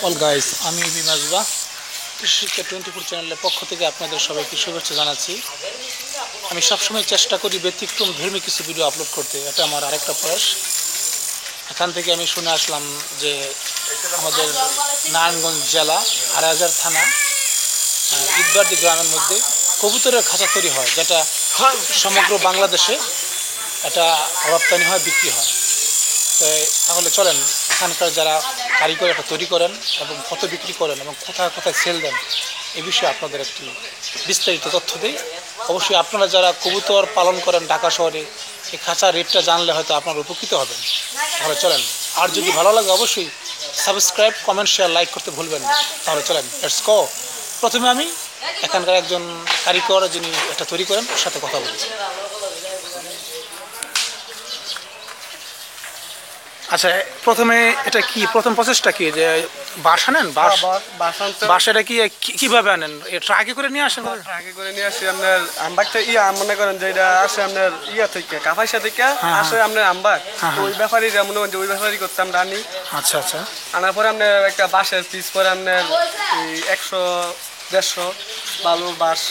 All guys, আমি বিমাজবা কৃষিকে 24 চ্যানেলের পক্ষ থেকে আপনাদের সবাইকে শুভেচ্ছা জানাচ্ছি। আমি সবসময় চেষ্টা করি ব্যতিক্রম ধর্মী কিছু ভিডিও আপলোড করতে, এটা আমার আরেকটা প্রয়াস। এখান থেকে আমি শুনে আসলাম যে আমাদের নারায়ণগঞ্জ জেলা আড়াইহাজার থানা ঈদবাড়ি গ্রামের মধ্যে কবুতরের খাঁচা তৈরি হয়, যেটা সমগ্র বাংলাদেশে এটা রপ্তানি হয়, বিক্রি হয়। তাহলে চলেন এখানকার যারা কারিগর এটা তৈরি করেন এবং কত বিক্রি করেন এবং কোথায় কোথায় সেল দেন এই বিষয়ে আপনাদের একটি বিস্তারিত তথ্য দিই। অবশ্যই আপনারা যারা কবুতর পালন করেন ঢাকা শহরে, এই খাঁচার রেটটা জানলে হয়তো আপনারা উপকৃত হবেন। তাহলে চলেন, আর যদি ভালো লাগে অবশ্যই সাবস্ক্রাইব, কমেন্ট, শেয়ার, লাইক করতে ভুলবেন না। তাহলে চলেন লেটস গো। প্রথমে আমি এখানকার একজন কারিগর যিনি এটা তৈরি করেন ওর সাথে কথা বলি। আচ্ছা, প্রথমে এটা কি প্রথম প্রসেসটা কি, যে বাঁশ আনেন? বাঁশ এটা কি কিভাবে আনেন? ট্রাকে করে নিয়ে আসেন? ট্রাকে করে নিয়ে আসি আপনার আমবাগ থেকে। মনে করেন যে এটা আসে আপনার থেকে কাপাইসা থেকে আসে আপনার আমবাগ। ওই ব্যাপারীরা মনে করেন যে ওই ব্যাপারী করতে আমরা আনি। আচ্ছা আচ্ছা। আনার পরে আপনার একটা বাঁশের পিস পরে আপনার 100-150 বালুর বাঁশ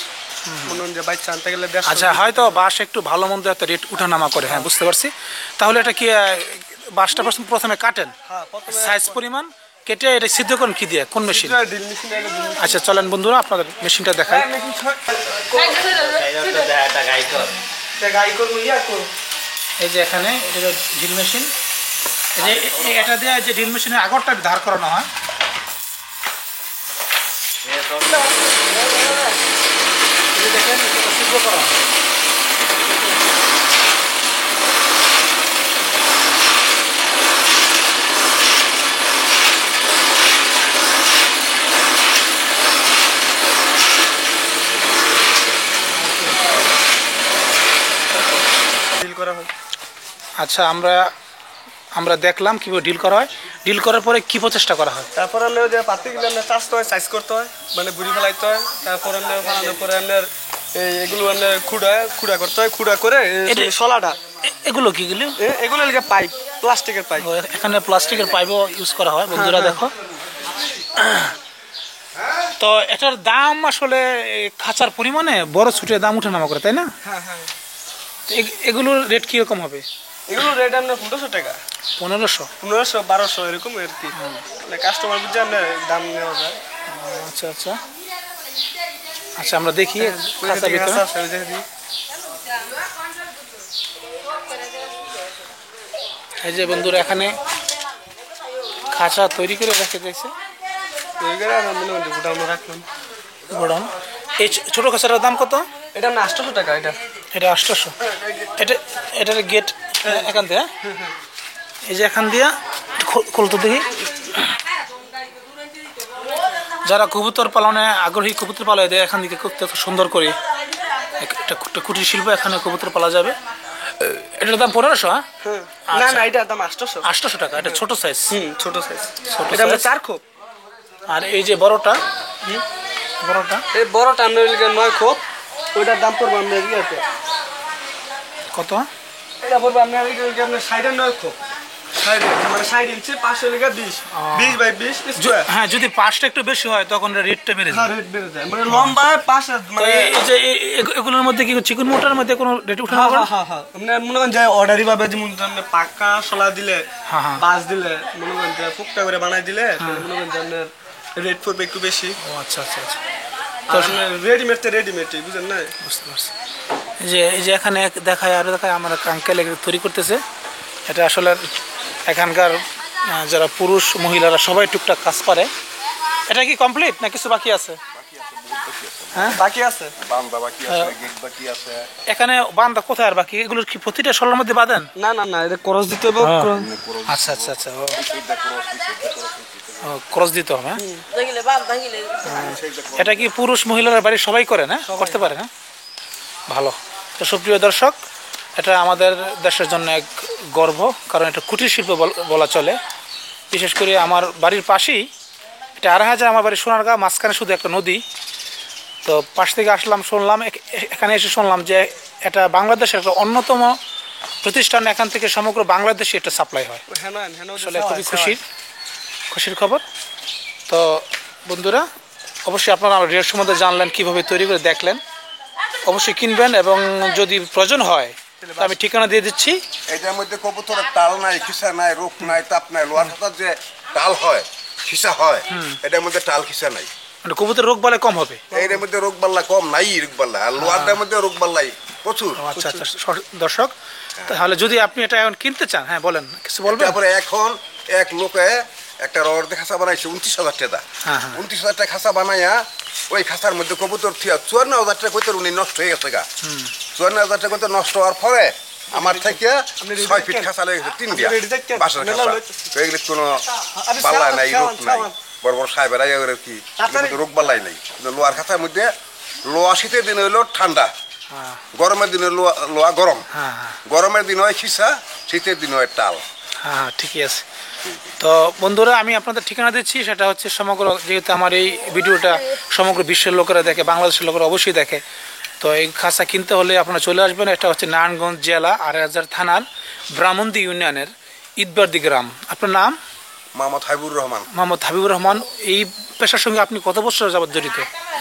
মনে করেন যে বাইচা আনতে গেলে। আচ্ছা, হয়তো বাঁশ একটু ভালো মন্দ একটা রেট উঠানামা করে, হ্যাঁ বুঝতে পারছি। তাহলে এটা কি বাঁশটা প্রথমে কাটেন সাইজ পরিমাণ কেটে এটা সিদ্ধ করেন কি দিয়ে, কোন মেশিন? আচ্ছা চলেন বন্ধুরা আপনাদের মেশিনটা দেখাই। এই যে এখানে এটা ড্রিল মেশিন, এটা দিয়ে যে ড্রিল মেশিনের আগরটা ধার করানো হয়। দেখেন সিদ্ধ করা হয়। আচ্ছা, আমরা দেখলাম কিভাবে ডিল করা হয়। ডিল করার পরে কি প্রচেষ্টা করা হয়? তারপর আমরা যে পাতিগুলো আমরা চাষতে হয়, সাইজ করতে হয়, মানে বুড়ি ফেলাইতে হয়। তারপর আমরা ফেলানোর পরে আপনার এগুলো আপনার খুঁড়া করতে হয়। খুঁড়া করে শলাটা, এগুলো কি এগুলো? এগুলো পাইপ, প্লাস্টিকের পাইপ। এখানে প্লাস্টিকের পাইপও ইউজ করা হয় বন্ধুরা, দেখো। তো এটার দাম আসলে খাঁচার পরিমাণে বড় ছুটের দাম উঠানামা করে, তাই না? হ্যাঁ হ্যাঁ। এগুলোর রেট কিরকম হবে? এগুলো রেট আপনার 1500 টাকা, 1500-1200 এরকম আর কি। কাস্টমার বুঝে আপনার দাম নেওয়া যায়। আচ্ছা আচ্ছা আচ্ছা, আমরা দেখি এই যে বন্ধুরা এখানে খাঁচা তৈরি করে রেখে দিয়েছে। গোডাউন। এই ছোট খাঁচাটার দাম কত? এটা আপনার 800 টাকা। এটা 800। এটার গেট এখান থেকে, এই যে এখান দিয়ে খুলতে দেখি। যারা কবুতর পালনে আগ্রহী, কবুতর পালন দেয় এখান থেকে খুব সুন্দর করে একটা কুটির শিল্প, এখানে কবুতর পালা যাবে। এটার দাম 1500। না না, এটার দাম 800 টাকা। এটা ছোট সাইজ। ছোট সাইজ। এটা আমরা 4 খোপ। আর এই যে বড়টা, এই বড়টা আমরা 9 খোপ। ওইটার দাম পড়বে আপনার কত? এটা পড়বে আপনার 9 খোপ, মানে 60 ইঞ্চি, 520 হ্যাঁ, যদি পাঁচটা একটু বেশি হয় তখন রেটটা বেড়ে যায়। রেট বেড়ে যায়, মানে লম্বা পাঁচ। মানে এই যে এগুলোর মধ্যে কি চিকন মোটার মধ্যে কোনো রেট উঠে না? হ্যাঁ, মনে করেন যে অর্ডারি ভাবে যেমন পাকা শলা দিলে, বাস দিলে, মনে করেন যে ফুকটা করে বানাই দিলে মনে করেন যে রেট পড়বে একটু বেশি। আচ্ছা আচ্ছা আচ্ছা। রেডিমেড বুঝেন না? বুঝতে পারছি। এই যে এখানে দেখায় আমার আঙ্কেল তৈরি করতেছে। এটা আসলে এখানকার যারা পুরুষ মহিলারা সবাই টুকটাক কাজ পারে। এটা কি কমপ্লিট না কিছু বাকি আছে? হ্যাঁ বাকি আছে, এখানে বান্ধা কোথায় আর বাকি? এগুলোর কি প্রতিটা শোলার মধ্যে বাঁধেন? না না না, এটা ক্রস দিতে হবে। আচ্ছা আচ্ছা আচ্ছা, ক্রস দিতে হবে। এটা কি পুরুষ মহিলারা বাড়ির সবাই করে না, করতে পারে না? ভালো। তো সুপ্রিয় দর্শক, এটা আমাদের দেশের জন্য এক গর্ব, কারণ এটা কুটির শিল্প বলা চলে। বিশেষ করে আমার বাড়ির পাশেই, এটা আড়াইহাজার, আমার বাড়ি সোনারগাঁ, মাঝখানে শুধু একটা নদী। তো পাশ থেকে আসলাম, শুনলাম, এখানে এসে শুনলাম যে এটা বাংলাদেশের একটা অন্যতম প্রতিষ্ঠান, এখান থেকে সমগ্র বাংলাদেশে এটা সাপ্লাই হয়। আসলে খুবই খুশির খবর। তো বন্ধুরা অবশ্যই আপনারা রেট সম্বন্ধে জানলেন, কীভাবে তৈরি করে দেখলেন, অবশ্যই কিনবেন এবং যদি প্রয়োজন হয় তো আমি ঠিকানা দিয়ে দিচ্ছি। এটার মধ্যে কবুতরের টাল নাই, খিসা নাই, রোগ নাই, তাপ নাই। লোহার খাতার যে টাল হয়, খিসা হয়, এটার মধ্যে টাল খিসা নাই। মানে কবুতর রোগ বালাই কম হবে, এর মধ্যে রোগ বাল্লা কম নাই, রোগ বাল্লা। আর লোহারটার মধ্যে রোগ বাল্লাই প্রচুর। আচ্ছা আচ্ছা দর্শক, তাহলে যদি আপনি এটা এখন কিনতে চান, হ্যাঁ বলেন, কিছু বলবেন। তারপরে এখন এক লোকে একটা রড দিয়ে খাঁচা বানাইছে 29,000 টাকা। 29,000 টাকা খাঁচা বানাইয়া ওই খাঁচার মধ্যে কবুতর থিয়া 54,000 টাকা কইতে উনি নষ্ট হয়ে গেছে গা। 54,000 টাকা কইতে নষ্ট হওয়ার পরে আমার থেকে 6 ফিট খাঁচা লেগে গেছে, 3 দিয়া বাসার খাঁচা। এগুলি কোনো বাল্লা নাই, রোগ নাই। বড় বড় সাহেবেরা কি রোগ বাল্লাই নাই। কিন্তু লোহার খাঁচার মধ্যে লোহা শীতের দিন হইলো ঠান্ডা, গরমের দিনে লোহা গরম, গরমের দিন হয় খিসা, শীতের দিন হয় টাল। হ্যাঁ ঠিকই আছে। তো বন্ধুরা আমি আপনাদের ঠিকানা দিচ্ছি, সেটা হচ্ছে সমগ্র, যেহেতু আমার এই ভিডিওটা সমগ্র বিশ্বের লোকেরা দেখে, বাংলাদেশের লোকেরা অবশ্যই দেখে, তো এই খাঁচা কিনতে হলে আপনারা চলে আসবেন। এটা হচ্ছে নারায়ণগঞ্জ জেলা ২৮০০ থানার ব্রাহ্মণদি ইউনিয়নের ঈদবারদি গ্রাম। আপনার নাম? মোহাম্মদ হাবিবুর রহমান। মোহাম্মদ হাবিবুর রহমান। এই পেশার সঙ্গে আপনি কত বছর যাবত জড়িত?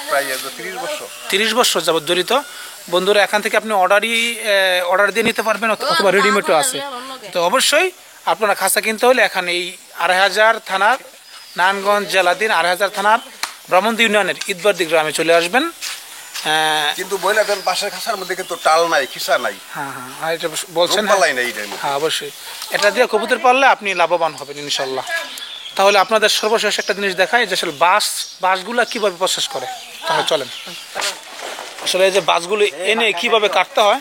প্রায় 30 বছর। 30 বছর যাবত জড়িত। বন্ধুরা এখান থেকে আপনি অর্ডার দিয়ে নিতে পারবেন, অথবা রেডিমেডও আছে। তো অবশ্যই আপনারা খাঁচা কিনতে হলে এখানে এই ২৮০০ থানার, নারায়ণগঞ্জ জেলাধীন ২৮০০ থানার ব্রাহ্মণদি ইউনিয়নের ঈদবারদি গ্রামে চলে আসবেন। কিন্তু বইলা দেন পাশের খাঁচার মধ্যে কিন্তু টাল নাই, খিসা নাই। হ্যাঁ এটা বলছেন, হ্যাঁ অবশ্যই এটা দিয়ে কবুতর পাললে আপনি লাভবান হবেন ইনশাল্লাহ। তাহলে আপনাদের সর্বশেষ একটা জিনিস দেখায় যে আসলে বাঁশগুলো কীভাবে প্রসেস করে, তাহলে চলেন। আসলে এই যে বাঁশগুলো এনে কীভাবে কাটতে হয়,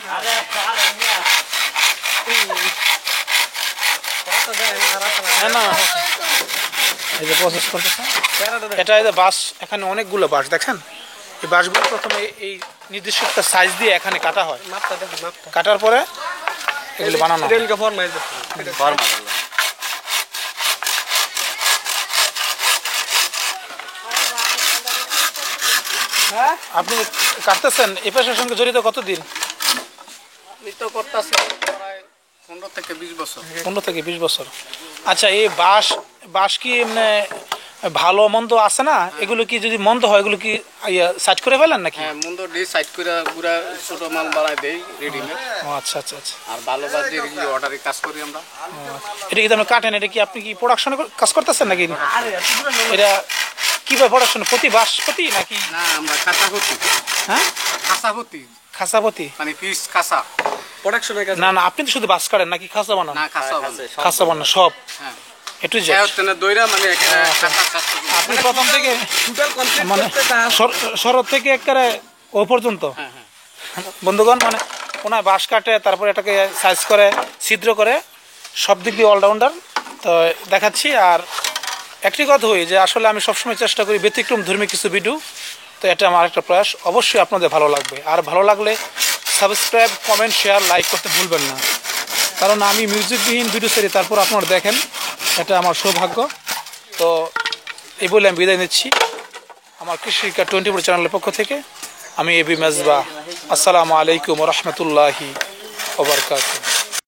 না এই যে প্রসেস করতেছে, এটা এই যে বাঁশ, এখানে অনেকগুলো বাঁশ দেখেন। এই বাঁশগুলো প্রথমে এই নির্দিষ্ট একটা সাইজ দিয়ে এখানে কাটা হয়, কাটার পরে এগুলো বানানো হয়। আপনি কাটতেছেন, এই পেশার সঙ্গে জড়িত কতদিন? 15 থেকে 20 বছর। 15 থেকে 20 বছর। আচ্ছা এই বাঁশ কি মানে ভালো মন্দ আছে না? এগুলো কি যদি মন্দ হয় এগুলো কি সাইড করে ফেলেন নাকি? হ্যাঁ, মন্দ দিয়ে সাইড করে গুড়া ছোট মাল বানাই দেই রেডিমেড। ও আচ্ছা আচ্ছা আচ্ছা। আর ভালো বাদ দিয়ে অর্ডারে কাজ করি আমরা। এটা কি আপনি কাটেন, এটা কি আপনি কি প্রোডাকশনে কাজ করতেছেন নাকি? এটা কিভাবে প্রোডাকশন, প্রতি বাঁশ প্রতি নাকি? না, আমরা খাঁচাপতি। হ্যাঁ খাঁচাপতি। খাঁচাপতি মানে পিস খাঁচা প্রোডাকশনের কাজ। না আপনি তো শুধু বাঁশ কাটেন নাকি খাঁচা বানান? না, খাঁচা বানাই। খাঁচা বানান সব। হ্যাঁ। একটু যে দইরা মানে খাঁচা কাজ করি। আপনি প্রথম থেকে মানে শরৎ থেকে একেবারে ও পর্যন্ত বন্ধুগণ, মানে ওনার বাঁশ কাটে, তারপরে এটাকে সাইজ করে, ছিদ্র করে, সব দিক দিয়ে অলরাউন্ডার। তো দেখাচ্ছি। আর একটি কথা হই যে আসলে আমি সবসময় চেষ্টা করি ব্যতিক্রম ধর্মী কিছু ভিডিও, তো এটা আমার একটা প্রয়াস। অবশ্যই আপনাদের ভালো লাগবে, আর ভালো লাগলে সাবস্ক্রাইব, কমেন্ট, শেয়ার, লাইক করতে ভুলবেন না, কারণ আমি মিউজিকবিহীন ভিডিও সেরি তারপর আপনারা দেখেন, এটা আমার সৌভাগ্য। তো এই বলে আমি বিদায় নিচ্ছি আমার কৃষিকা 24 চ্যানেলের পক্ষ থেকে। আমি এবি মেজবা। আসসালামু আলাইকুম ওয়া রাহমাতুল্লাহি ওয়া বারাকাতুহু।